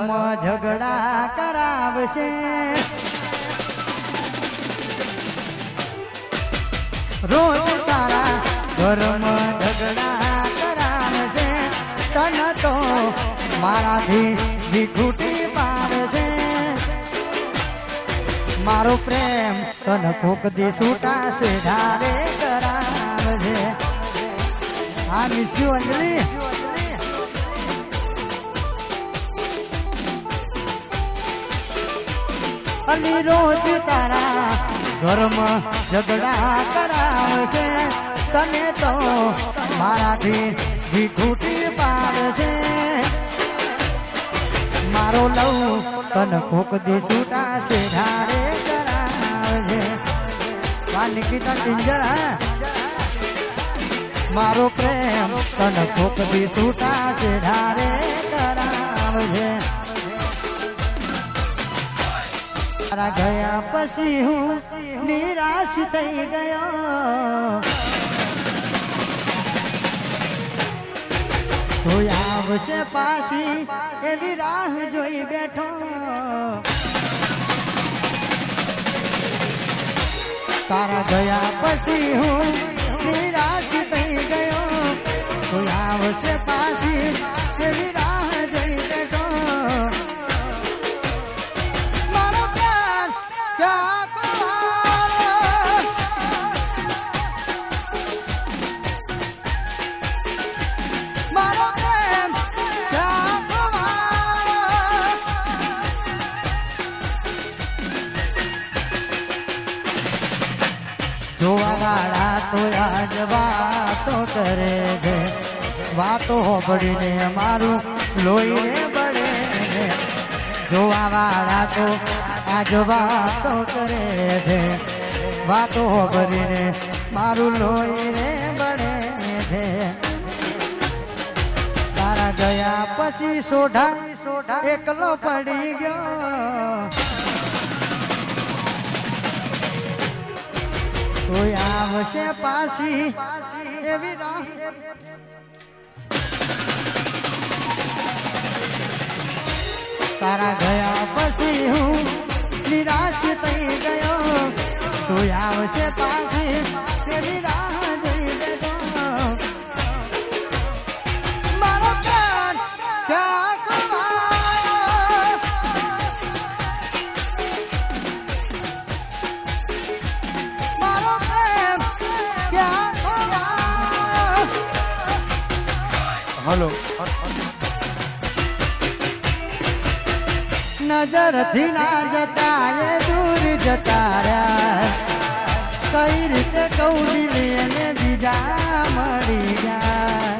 ઘરમાં ઝઘડા કરાવશે રોજ તારા ઘરમાં ઝઘડા કરાવશે તન તો મારાથી વિખૂટી પાડશે મારો પ્રેમ તન કોક દી છૂટાશે ધારે કરાવશે આ મિસ યુ અંજલિ અલી રોજ તારા ઘરમાં ઝઘડા કરાવશે તને તો મારાથી વિખૂટી પાડશે મારો લવ તન કોક દી છૂટાશે ધારે કરાવશે નિકિતા ટિંજર મારો પ્રેમ તન કોક દી છૂટાશે ધારે કરાવશે તારા ગયા પછી હું નિરાશ થઈ ગયો કોઈ આવશે પાછી એવી રાહ જોઈ બેઠો તારા ગયા પછી હું નિરાશ થઈ ગયો કોઈ આવશે પાછી એવી રાહ જોઈ બેઠો મારો પ્યાર ક્યાં મારો પ્રેમ ક્યાં જોવા વાળા તો આજ વાતો કરે છે વાતો હોબળીને અમારું લોહીને બળે છે જોવા વાળા તો આજ વાતો કરે છે વાતો હોબળીને મારું લોહીને બળે છે તારા ગયા પછી સોઢા એકલો પડી ગયો કોઈ આવશે પાછી એવી રાહ તારા ગયા પછી હું નિરાશ થઈ ગયો કોઈ આવશે પાછી એવી રાહ જોઈ બેઠો મારો પ્યાર ક્યાં મારો પ્રેમ ક્યાં હલો નજરથી ના જતા એ દૂર જતા રહ્યા કઈ રીતે કૌડી એને બીજા મળી ગયા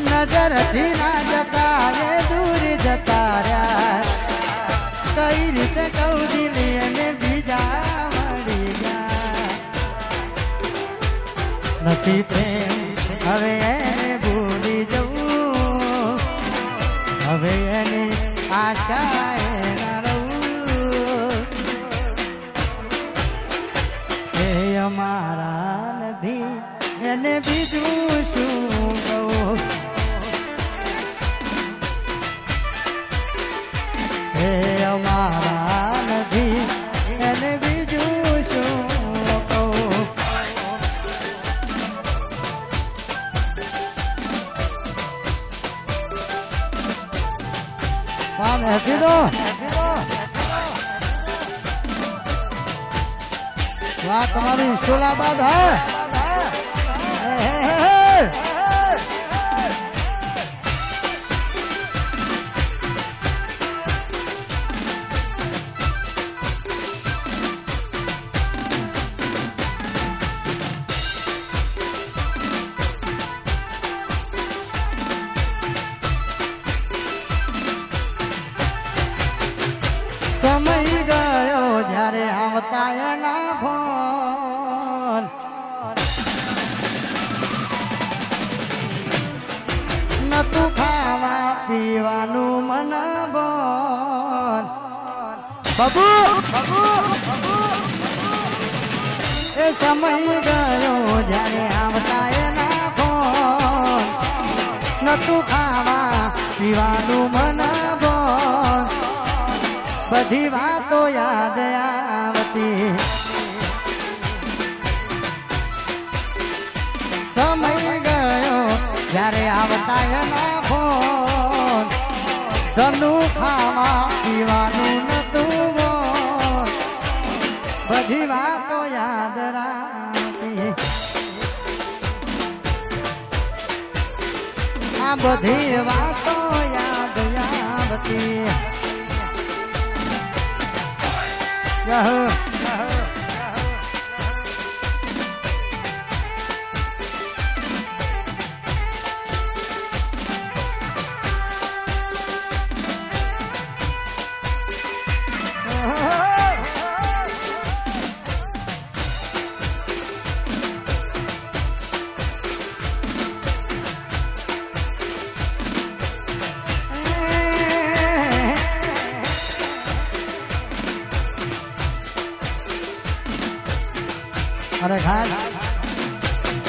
નજરથી ના જતા એ દૂર જતા રહ્યા કઈ રીતે કૌડી એને બીજા મળી ગયા નથી પ્રેમ હવે એને ભૂલી જવું હવે એની આશા એના રહું એ અમારા નથી એને બીજું શું કહું એ અમારા નથી એને બીજું શું કહું કામ હેપી દો વાહ તમારી ઇન્સ્ટોલાબાદ હે સમય ગયો જ્યારે આવતા એના ફોન નતું ખાવા પીવાનું મન બોન બાબુ એ સમય ગયો જ્યારે આવતા એના ફોન નતું ખાવા પીવાનું મન બોલ બધી વાતો યાદ આવતી સમય ગયો જ્યારે આવતા એના ફોન ધનું ખાવા પીવાનું નતું બોલ બધી વાતો યાદ રાખતી આ બધી વાતો યાદ આવતી અરે ખાસ